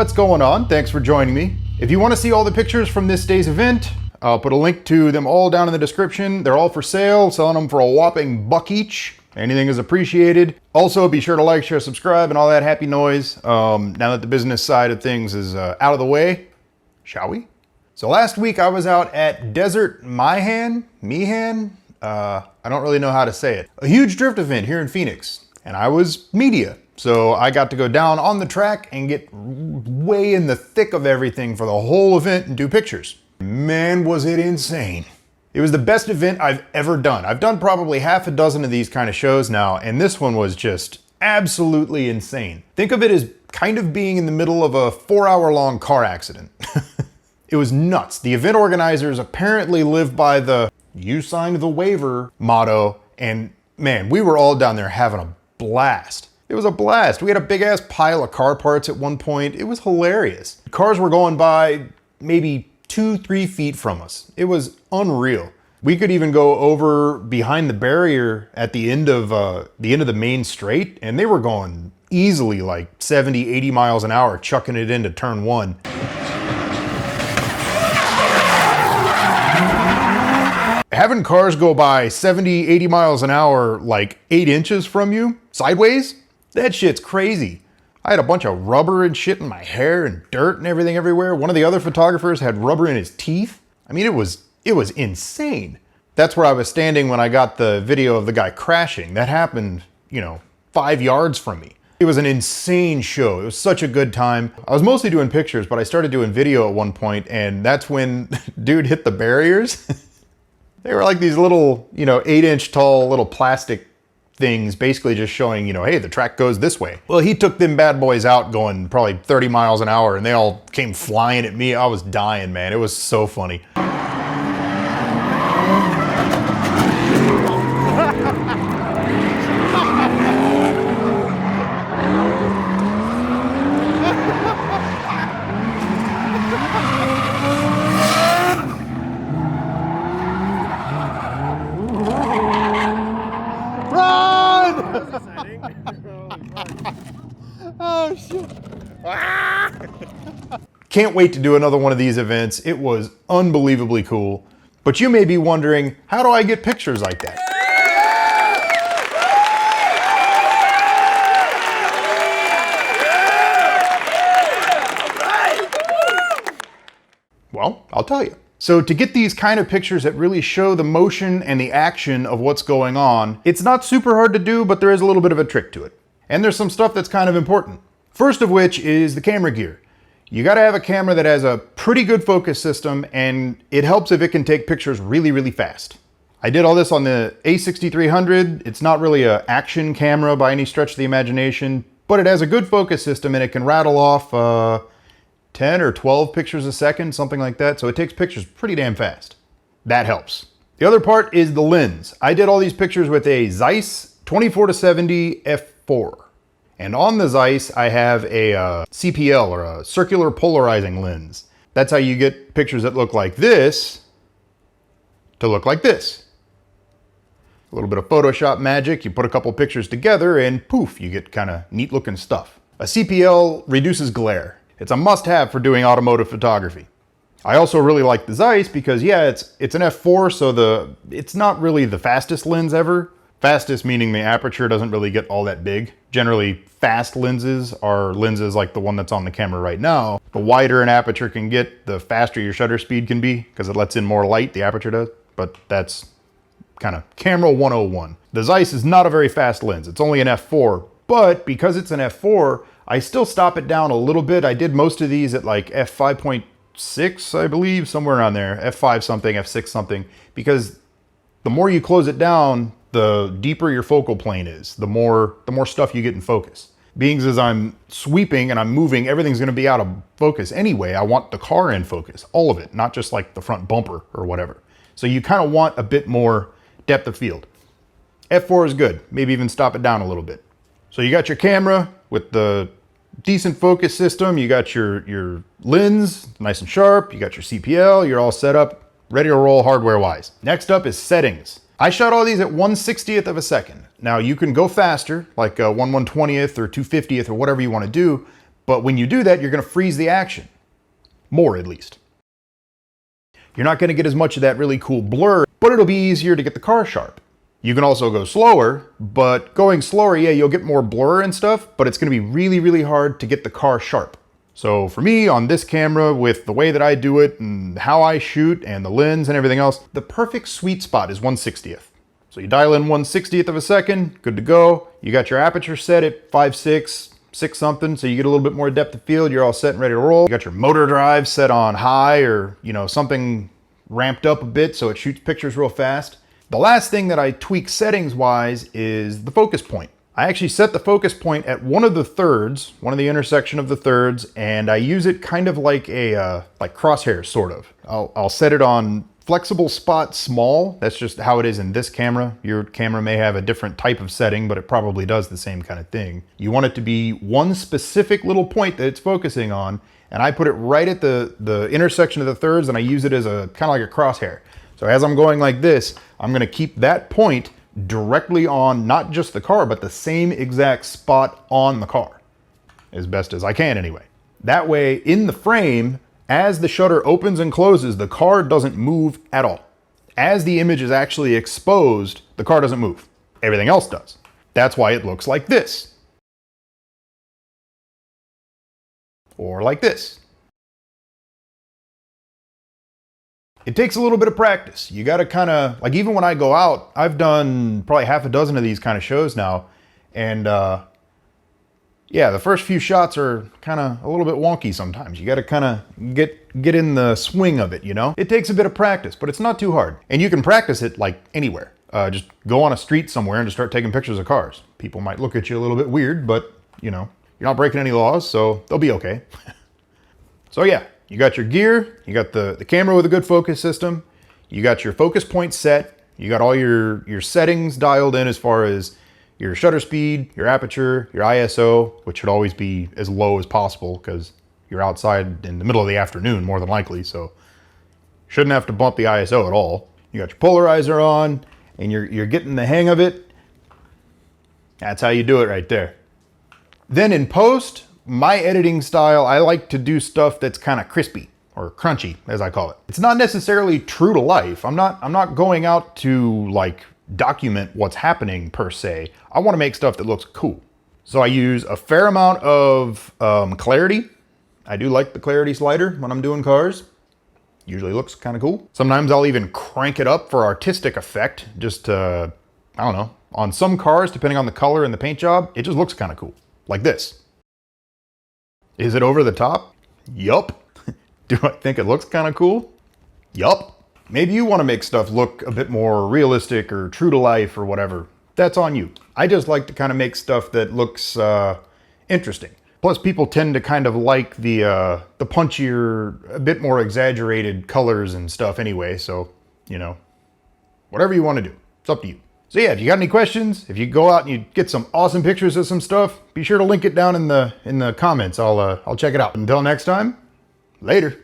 what's going on? Thanks for joining me. If you want to see all the pictures from this day's event, I'll put a link to them all down in the description. They're all for sale, selling them for a whopping $1 each. Anything is appreciated. Also, be sure to like, share, subscribe, and all that happy noise. Now that the business side of things is out of the way, shall we? So last week I was out at Desert Meihan? I don't really know how to say it. A huge drift event here in Phoenix, and I was media. So I got to go down on the track and get way in the thick of everything for the whole event and do pictures. Man, was it insane. It was the best event I've ever done. I've done probably half a dozen of these kind of shows now, and this one was just absolutely insane. Think of it as kind of being in the middle of a 4-hour-long car accident. It was nuts. The event organizers apparently live by the "you signed the waiver" motto, and man, we were all down there having a blast. It was a blast. We had a big ass pile of car parts at one point. It was hilarious. Cars were going by maybe 2-3 feet from us. It was unreal. We could even go over behind the barrier at the end of the main straight, and they were going easily like 70, 80 miles an hour, chucking it into turn 1. Having cars go by 70, 80 miles an hour like 8 inches from you, sideways, that shit's crazy. I had a bunch of rubber and shit in my hair and dirt and everything everywhere. One of the other photographers had rubber in his teeth. I mean, it was insane. That's where I was standing when I got the video of the guy crashing. That happened, 5 yards from me. It was an insane show. It was such a good time. I was mostly doing pictures, but I started doing video at one point, and that's when dude hit the barriers. They were like these little, 8-inch tall little plastic things, basically just showing, hey, the track goes this way. Well, he took them bad boys out going probably 30 miles an hour, and they all came flying at me. I was dying, man. It was so funny. Oh shit. Can't wait to do another one of these events. It was unbelievably cool. But you may be wondering, how do I get pictures like that? Well, I'll tell you. So to get these kind of pictures that really show the motion and the action of what's going on, it's not super hard to do, but there is a little bit of a trick to it. And there's some stuff that's kind of important. First of which is the camera gear. You gotta have a camera that has a pretty good focus system, and it helps if it can take pictures really, really fast. I did all this on the A6300. It's not really an action camera by any stretch of the imagination, but it has a good focus system and it can rattle off 10 or 12 pictures a second, something like that. So it takes pictures pretty damn fast. That helps. The other part is the lens. I did all these pictures with a Zeiss 24-70 f4. And on the Zeiss, I have a CPL, or a circular polarizing lens. That's how you get pictures that look like this to look like this. A little bit of Photoshop magic. You put a couple pictures together and poof, you get kind of neat looking stuff. A CPL reduces glare. It's a must-have for doing automotive photography. I also really like the Zeiss because, yeah, it's an f4, so it's not really the fastest lens ever. Fastest meaning the aperture doesn't really get all that big. Generally, fast lenses are lenses like the one that's on the camera right now. The wider an aperture can get, the faster your shutter speed can be, because it lets in more light, the aperture does. But that's kind of camera 101. The Zeiss is not a very fast lens. It's only an f4, but because it's an f4, I still stop it down a little bit. I did most of these at like f5.6, I believe, somewhere around there. f5 something, f6 something, because the more you close it down, the deeper your focal plane is, the more stuff you get in focus. Being as I'm sweeping and I'm moving, everything's gonna be out of focus anyway. I want the car in focus, all of it, not just like the front bumper or whatever. So you kind of want a bit more depth of field. f4 is good, maybe even stop it down a little bit. So you got your camera with the decent focus system, you got your lens, nice and sharp, you got your CPL, you're all set up, ready to roll hardware-wise. Next up is settings. I shot all these at 1/60th of a second. Now you can go faster, like 1/120th or 2/50th or whatever you want to do, But when you do that, you're gonna freeze the action. More, at least. You're not gonna get as much of that really cool blur, but it'll be easier to get the car sharp. You can also go slower, but going slower, yeah, you'll get more blur and stuff, but it's gonna be really, really hard to get the car sharp. So for me, on this camera, with the way that I do it and how I shoot and the lens and everything else, the perfect sweet spot is 1/60th. So you dial in 1/60th of a second, good to go. You got your aperture set at 5.6, 6 something, so you get a little bit more depth of field, you're all set and ready to roll. You got your motor drive set on high or, something ramped up a bit so it shoots pictures real fast. The last thing that I tweak settings-wise is the focus point. I actually set the focus point at one of the thirds, one of the intersection of the thirds, and I use it kind of like a like crosshairs, sort of. I'll set it on flexible spot small. That's just how it is in this camera. Your camera may have a different type of setting, but it probably does the same kind of thing. You want it to be one specific little point that it's focusing on, and I put it right at the intersection of the thirds, and I use it as a kind of like a crosshair. So as I'm going like this, I'm gonna keep that point directly on not just the car, but the same exact spot on the car, as best as I can anyway. That way, in the frame, as the shutter opens and closes, the car doesn't move at all. As the image is actually exposed, the car doesn't move. Everything else does. That's why it looks like this. Or like this. It takes a little bit of practice. You gotta kind of, like even when I go out, I've done probably half a dozen of these kind of shows now. And yeah, the first few shots are kind of a little bit wonky sometimes. You gotta kind of get in the swing of it, It takes a bit of practice, but it's not too hard. And you can practice it like anywhere. Just go on a street somewhere and just start taking pictures of cars. People might look at you a little bit weird, but you're not breaking any laws, so they'll be okay. So yeah. You got your gear, you got the camera with a good focus system, you got your focus point set, you got all your settings dialed in as far as your shutter speed, your aperture, your ISO, which should always be as low as possible because you're outside in the middle of the afternoon more than likely, so shouldn't have to bump the ISO at all. You got your polarizer on, and you're getting the hang of it. That's how you do it right there. Then in post, my editing style, I like to do stuff that's kind of crispy or crunchy, as I call it. It's not necessarily true to life. I'm not going out to like document what's happening per se. I want to make stuff that looks cool. So I use a fair amount of clarity. I do like the clarity slider when I'm doing cars. Usually looks kind of cool. Sometimes I'll even crank it up for artistic effect, just I don't know. On some cars, depending on the color and the paint job, it just looks kind of cool, like this. Is it over the top? Yup. Do I think it looks kind of cool? Yup. Maybe you want to make stuff look a bit more realistic or true to life or whatever. That's on you. I just like to kind of make stuff that looks interesting. Plus, people tend to kind of like the punchier, a bit more exaggerated colors and stuff anyway. So, whatever you want to do. It's up to you. So yeah, if you got any questions, if you go out and you get some awesome pictures of some stuff, be sure to link it down in the comments. I'll check it out. Until next time, later.